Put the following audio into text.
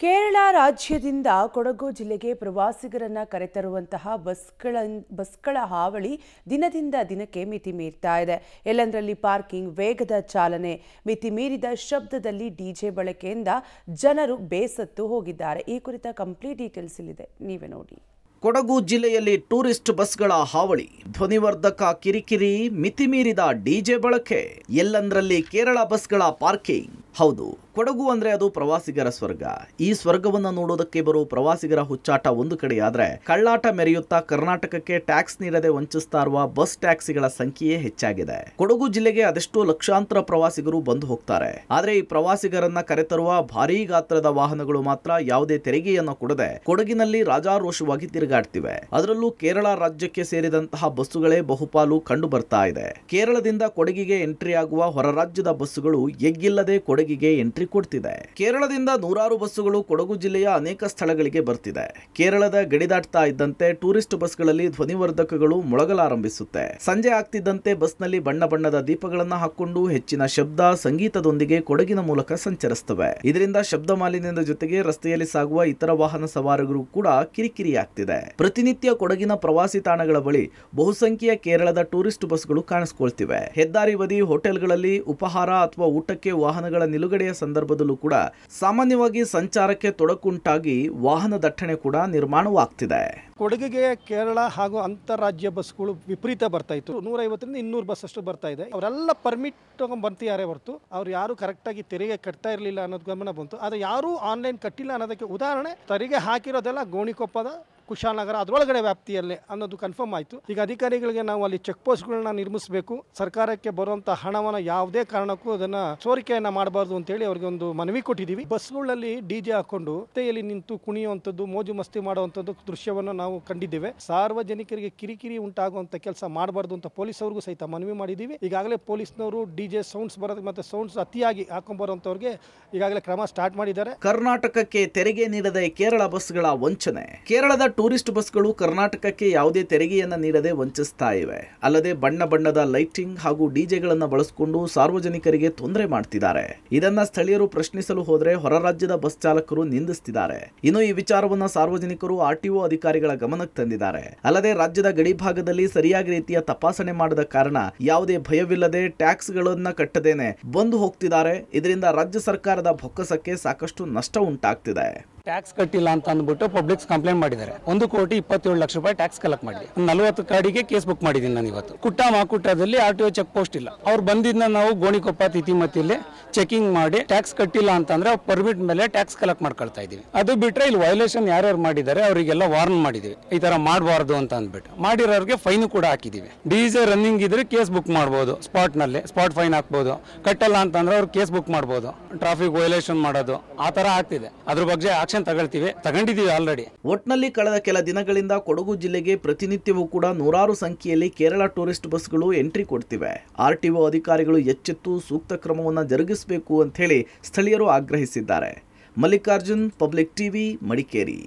ಕೇರಳ ರಾಜ್ಯದಿಂದ ಕೊಡಗು ಜಿಲ್ಲೆಗೆ ಪ್ರವಾಸಿಗರನ್ನ ಕರೆತರುವಂತಹ ಬಸ್ಗಳ ಹಾವಳಿ ದಿನದಿಂದ ದಿನಕ್ಕೆ ಮಿತಿ ಮೀರ್ತಾ ಇದೆ. ಎಲ್ಲೆಂದರಲ್ಲಿ ಪಾರ್ಕಿಂಗ್, ವೇಗದ ಚಾಲನೆ, ಮಿತಿ ಮೀರಿದ ಶಬ್ದದಲ್ಲಿ ಡಿಜೆ ಬಳಕೆಯಿಂದ ಜನರು ಬೇಸತ್ತು ಹೋಗಿದ್ದಾರೆ. ಈ ಕುರಿತ ಕಂಪ್ಲೀಟ್ ಡೀಟೇಲ್ಸ್ ಇಲ್ಲಿದೆ, ನೀವೇ ನೋಡಿ. ಕೊಡಗು ಜಿಲ್ಲೆಯಲ್ಲಿ ಟೂರಿಸ್ಟ್ ಬಸ್ಗಳ ಹಾವಳಿ, ಧ್ವನಿವರ್ಧಕ ಕಿರಿಕಿರಿ, ಮಿತಿ ಮೀರಿದ ಡಿಜೆ ಬಳಕೆ, ಎಲ್ಲೆಂದರಲ್ಲಿ ಕೇರಳ ಬಸ್ಗಳ ಪಾರ್ಕಿಂಗ್. ಹೌದು, ಕೊಡಗು ಅಂದ್ರೆ ಅದು ಪ್ರವಾಸಿಗರ ಸ್ವರ್ಗ. ಈ ಸ್ವರ್ಗವನ್ನು ನೋಡೋದಕ್ಕೆ ಬರುವ ಪ್ರವಾಸಿಗರ ಹುಚ್ಚಾಟ ಒಂದು ಕಡೆಯಾದ್ರೆ, ಕಳ್ಳಾಟ ಮೆರೆಯುತ್ತಾ ಕರ್ನಾಟಕಕ್ಕೆ ಟ್ಯಾಕ್ಸ್ ನೀಡದೆ ವಂಚಿಸ್ತಾ ಇರುವ ಬಸ್ ಟ್ಯಾಕ್ಸಿಗಳ ಸಂಖ್ಯೆಯೇ ಹೆಚ್ಚಾಗಿದೆ. ಕೊಡಗು ಜಿಲ್ಲೆಗೆ ಅದೆಷ್ಟೋ ಲಕ್ಷಾಂತರ ಪ್ರವಾಸಿಗರು ಬಂದು ಹೋಗ್ತಾರೆ. ಆದ್ರೆ ಈ ಪ್ರವಾಸಿಗರನ್ನ ಕರೆತರುವ ಭಾರೀ ಗಾತ್ರದ ವಾಹನಗಳು ಮಾತ್ರ ಯಾವುದೇ ತೆರಿಗೆಯನ್ನು ಕೊಡದೆ ಕೊಡಗಿನಲ್ಲಿ ರಾಜಾರೋಷವಾಗಿ ತಿರುಗಾಡ್ತಿವೆ. ಅದರಲ್ಲೂ ಕೇರಳ ರಾಜ್ಯಕ್ಕೆ ಸೇರಿದಂತಹ ಬಸ್ಸುಗಳೇ ಬಹುಪಾಲು ಕಂಡು ಬರ್ತಾ ಇದೆ. ಕೇರಳದಿಂದ ಕೊಡಗಿಗೆ ಎಂಟ್ರಿ ಆಗುವ ಹೊರ ರಾಜ್ಯದ ಬಸ್ಸುಗಳು ಎಗ್ಗಿಲ್ಲದೆ ಕೊಡಗಿಗೆ ಎಂಟ್ರಿ ಕೊಡ್ತಿದೆ. ಕೇರಳದಿಂದ ನೂರಾರು ಬಸ್ಸುಗಳು ಕೊಡಗು ಜಿಲ್ಲೆಯ ಅನೇಕ ಸ್ಥಳಗಳಿಗೆ ಬರ್ತಿದೆ. ಕೇರಳದ ಗಡಿ ದಾಟ್ತಾ ಇದ್ದಂತೆ ಟೂರಿಸ್ಟ್ ಬಸ್ಗಳಲ್ಲಿ ಧ್ವನಿವರ್ಧಕಗಳು ಮೊಳಗಲಾರಂಭಿಸುತ್ತೆ. ಸಂಜೆ ಆಗ್ತಿದ್ದಂತೆ ಬಸ್ನಲ್ಲಿ ಬಣ್ಣ ಬಣ್ಣದ ದೀಪಗಳನ್ನ ಹಾಕೊಂಡು ಹೆಚ್ಚಿನ ಶಬ್ದ ಸಂಗೀತದೊಂದಿಗೆ ಕೊಡಗಿನ ಮೂಲಕ ಸಂಚರಿಸುತ್ತವೆ. ಇದರಿಂದ ಶಬ್ದ ಮಾಲಿನ್ಯದ ಜೊತೆಗೆ ರಸ್ತೆಯಲ್ಲಿ ಸಾಗುವ ಇತರ ವಾಹನ ಸವಾರರು ಕೂಡ ಕಿರಿಕಿರಿ ಆಗ್ತಿದೆ. ಪ್ರತಿನಿತ್ಯ ಕೊಡಗಿನ ಪ್ರವಾಸಿ ತಾಣಗಳ ಬಳಿ ಬಹುಸಂಖ್ಯೆಯ ಕೇರಳದ ಟೂರಿಸ್ಟ್ ಬಸ್ಗಳು ಕಾಣಿಸಿಕೊಳ್ತಿವೆ. ಹೆದ್ದಾರಿ ಬದಿ ಹೋಟೆಲ್ಗಳಲ್ಲಿ ಉಪಹಾರ ಅಥವಾ ಊಟಕ್ಕೆ ವಾಹನಗಳ ನಿಲುಗಡೆಯ ಸಂದರ್ಭದಲ್ಲೂ ಕೂಡ ಸಾಮಾನ್ಯವಾಗಿ ಸಂಚಾರಕ್ಕೆ ತೊಡಕುಂಟಾಗಿ ವಾಹನ ದಟ್ಟಣೆ ಕೂಡ ನಿರ್ಮಾಣವಾಗ್ತಿದೆ. ಕೊಡಗಿಗೆ ಕೇರಳ ಹಾಗೂ ಅಂತಾರಾಜ್ಯ ಬಸ್ಗಳು ವಿಪರೀತ ಬರ್ತಾ ಇತ್ತು. 150ರಿಂದ 200 ಬಸ್ ಅಷ್ಟು ಬರ್ತಾ ಇದೆ. ಅವರೆಲ್ಲ ಪರ್ಮಿಟ್ ತಗೊಂಡು ಬರ್ತಿದ್ದಾರೆ ಹೊರತು ಅವ್ರು ಯಾರು ಕರೆಕ್ಟಾಗಿ ತೆರಿಗೆ ಕಟ್ತಾ ಇರಲಿಲ್ಲ ಅನ್ನೋದು ಗಮನ ಬಂತು. ಆದರೆ ಯಾರೂ ಆನ್ಲೈನ್ ಕಟ್ಟಿಲ್ಲ ಅನ್ನೋದಕ್ಕೆ ಉದಾಹರಣೆ ತೆರಿಗೆ ಹಾಕಿರೋದೆಲ್ಲ ಗೋಣಿಕೊಪ್ಪದ, ಕುಶಾಲನಗರ ಅದರೊಳಗಡೆ ವ್ಯಾಪ್ತಿಯಲ್ಲೇ ಅನ್ನೋದು ಕನ್ಫರ್ಮ್ ಆಯಿತು. ಈಗ ಅಧಿಕಾರಿಗಳಿಗೆ ನಾವು ಅಲ್ಲಿ ಚೆಕ್ ಪೋಸ್ಟ್ಗಳನ್ನ ನಿರ್ಮಿಸಬೇಕು. ಸರ್ಕಾರಕ್ಕೆ ಬರುವಂಥ ಹಣವನ್ನು ಯಾವುದೇ ಕಾರಣಕ್ಕೂ ಅದನ್ನು ಸೋರಿಕೆಯನ್ನು ಮಾಡಬಾರ್ದು ಅಂತೇಳಿ ಅವ್ರಿಗೆ ಒಂದು ಮನವಿ ಕೊಟ್ಟಿದ್ದೀವಿ. ಬಸ್ಗಳಲ್ಲಿ ಡಿಜೆ ಹಾಕೊಂಡು ರಸ್ತೆಯಲ್ಲಿ ನಿಂತು ಕುಣಿಯುವಂಥದ್ದು, ಮೋಜು ಮಸ್ತಿ ಮಾಡುವಂಥದ್ದು ದೃಶ್ಯವನ್ನು ನಾವು ಕಂಡಿದ್ದೇವೆ. ಸಾರ್ವಜನಿಕರಿಗೆ ಕಿರಿಕಿರಿ ಉಂಟಾಗುವಂಥ ಕೆಲಸ ಮಾಡಬಾರ್ದು ಅಂತ ಪೊಲೀಸವ್ರಿಗೂ ಸಹಿತ ಮನವಿ ಮಾಡಿದ್ದೀವಿ. ಈಗಾಗಲೇ ಪೊಲೀಸ್ನವರು ಡಿಜೆ ಸೌಂಡ್ಸ್ ಬರೋದು ಮತ್ತು ಸೌಂಡ್ಸ್ ಅತಿಯಾಗಿ ಹಾಕೊಂಡ್ಬರುವಂಥವ್ರಿಗೆ ಈಗಾಗಲೇ ಕ್ರಮ ಸ್ಟಾರ್ಟ್ ಮಾಡಿದ್ದಾರೆ. ಕರ್ನಾಟಕಕ್ಕೆ ತೆರಿಗೆ ನೀಡದೆ ಕೇರಳ ಬಸ್ಗಳ ವಂಚನೆ. ಕೇರಳದ ಟೂರಿಸ್ಟ್ ಬಸ್ಗಳು ಕರ್ನಾಟಕಕ್ಕೆ ಯಾವುದೇ ತೆರಿಗೆಯನ್ನ ನೀಡದೆ ವಂಚಿಸ್ತಾ ಇವೆ. ಅಲ್ಲದೆ ಬಣ್ಣ ಬಣ್ಣದ ಲೈಟಿಂಗ್ ಹಾಗೂ ಡಿಜೆಗಳನ್ನು ಬಳಸಿಕೊಂಡು ಸಾರ್ವಜನಿಕರಿಗೆ ತೊಂದರೆ ಮಾಡ್ತಿದ್ದಾರೆ. ಇದನ್ನ ಸ್ಥಳೀಯರು ಪ್ರಶ್ನಿಸಲು ಹೋದ್ರೆ ಹೊರ ರಾಜ್ಯದ ಬಸ್ ಚಾಲಕರು ನಿಂದಿಸ್ತಿದ್ದಾರೆ. ಇನ್ನು ಈ ವಿಚಾರವನ್ನ ಸಾರ್ವಜನಿಕರು ಆರ್ಟಿಒ ಅಧಿಕಾರಿಗಳ ಗಮನಕ್ಕೆ ತಂದಿದ್ದಾರೆ. ಅಲ್ಲದೆ ರಾಜ್ಯದ ಗಡಿ ಭಾಗದಲ್ಲಿ ಸರಿಯಾಗಿ ರೀತಿಯ ತಪಾಸಣೆ ಮಾಡದ ಕಾರಣ ಯಾವುದೇ ಭಯವಿಲ್ಲದೆ ಟ್ಯಾಕ್ಸ್ ಗಳನ್ನ ಕಟ್ಟದೇನೆ ಬಂದು ಹೋಗ್ತಿದ್ದಾರೆ. ಇದರಿಂದ ರಾಜ್ಯ ಸರ್ಕಾರದ ಬೊಕ್ಕಸಕ್ಕೆ ಸಾಕಷ್ಟು ನಷ್ಟ ಉಂಟಾಗ್ತಿದೆ. ಟ್ಯಾಕ್ಸ್ ಕಟ್ಟಿಲ್ಲ ಅಂತ ಅಂದ್ಬಿಟ್ಟು ಪಬ್ಲಿಕ್ಸ್ ಕಂಪ್ಲೇಂಟ್ ಮಾಡಿದ್ದಾರೆ. 1,27,00,000 ರೂಪಾಯಿ ಟ್ಯಾಕ್ಸ್ ಕಲೆಕ್ಟ್ ಮಾಡಿ 40 ಗಾಡಿಗೆ ಕೇಸ್ ಬುಕ್ ಮಾಡಿದ್ದೀನಿ ನಾನು ಇವತ್ತು. ಮಾಕುಟ್ಟದಲ್ಲಿ ಆರ್ಟಿಒ ಚೆಕ್ ಪೋಸ್ಟ್ ಇಲ್ಲ. ಅವ್ರು ಬಂದಿದ್ನ ನಾವು ಗೋಣಿಕೊಪ್ಪ ತಿತಿಮತಿಯಲ್ಲಿ ಚೆಕಿಂಗ್ ಮಾಡಿ ಟ್ಯಾಕ್ಸ್ ಕಟ್ಟಿಲ್ಲ ಅಂತಂದ್ರೆ ಪರ್ಮಿಟ್ ಮೇಲೆ ಟ್ಯಾಕ್ಸ್ ಕಲೆಕ್ಟ್ ಮಾಡ್ಕೊಳ್ತಾ ಇದೀವಿ. ಅದು ಬಿಟ್ರೆ ಇಲ್ಲಿ ವೈಲೇಷನ್ ಯಾರ್ಯಾರು ಮಾಡಿದ್ದಾರೆ ಅವರಿಗೆಲ್ಲ ವಾರ್ನ್ ಮಾಡಿದೀವಿ, ಈ ತರ ಮಾಡಬಾರ್ದು ಅಂತ ಅಂದ್ಬಿಟ್ಟು. ಮಾಡಿರೋರಿಗೆ ಫೈನ್ ಕೂಡ ಹಾಕಿದೀವಿ. ಡಿಜೆ ರನ್ನಿಂಗ್ ಇದ್ರೆ ಕೇಸ್ ಬುಕ್ ಮಾಡಬಹುದು, ಸ್ಪಾಟ್ ಫೈನ್ ಹಾಕ್ಬಹುದು. ಕಟ್ಟಲ್ಲ ಅಂತಂದ್ರೆ ಅವ್ರು ಕೇಸ್ ಬುಕ್ ಮಾಡಬಹುದು. ಟ್ರಾಫಿಕ್ ವೈಲೇಷನ್ ಮಾಡೋದು ಆ ತರ ಆಗ್ತಿದೆ. ಅದ್ರ ಬಗ್ಗೆ ತಗೊಂಡಿದ್ದೀವಿ ಆಲ್ರೆಡಿ. ಒಟ್ನಲ್ಲಿ ಕಳೆದ ಕೆಲ ದಿನಗಳಿಂದ ಕೊಡಗು ಜಿಲ್ಲೆಗೆ ಪ್ರತಿನಿತ್ಯವೂ ಕೂಡ ನೂರಾರು ಸಂಖ್ಯೆಯಲ್ಲಿ ಕೇರಳ ಟೂರಿಸ್ಟ್ ಬಸ್ಗಳು ಎಂಟ್ರಿ ಕೊಡ್ತಿವೆ. ಆರ್ಟಿಒ ಅಧಿಕಾರಿಗಳು ಎಚ್ಚೆತ್ತು ಸೂಕ್ತ ಕ್ರಮವನ್ನು ಜರುಗಿಸಬೇಕು ಅಂತ ಹೇಳಿ ಸ್ಥಳೀಯರು ಆಗ್ರಹಿಸಿದ್ದಾರೆ. Mallikarjun, public TV, Madikeri.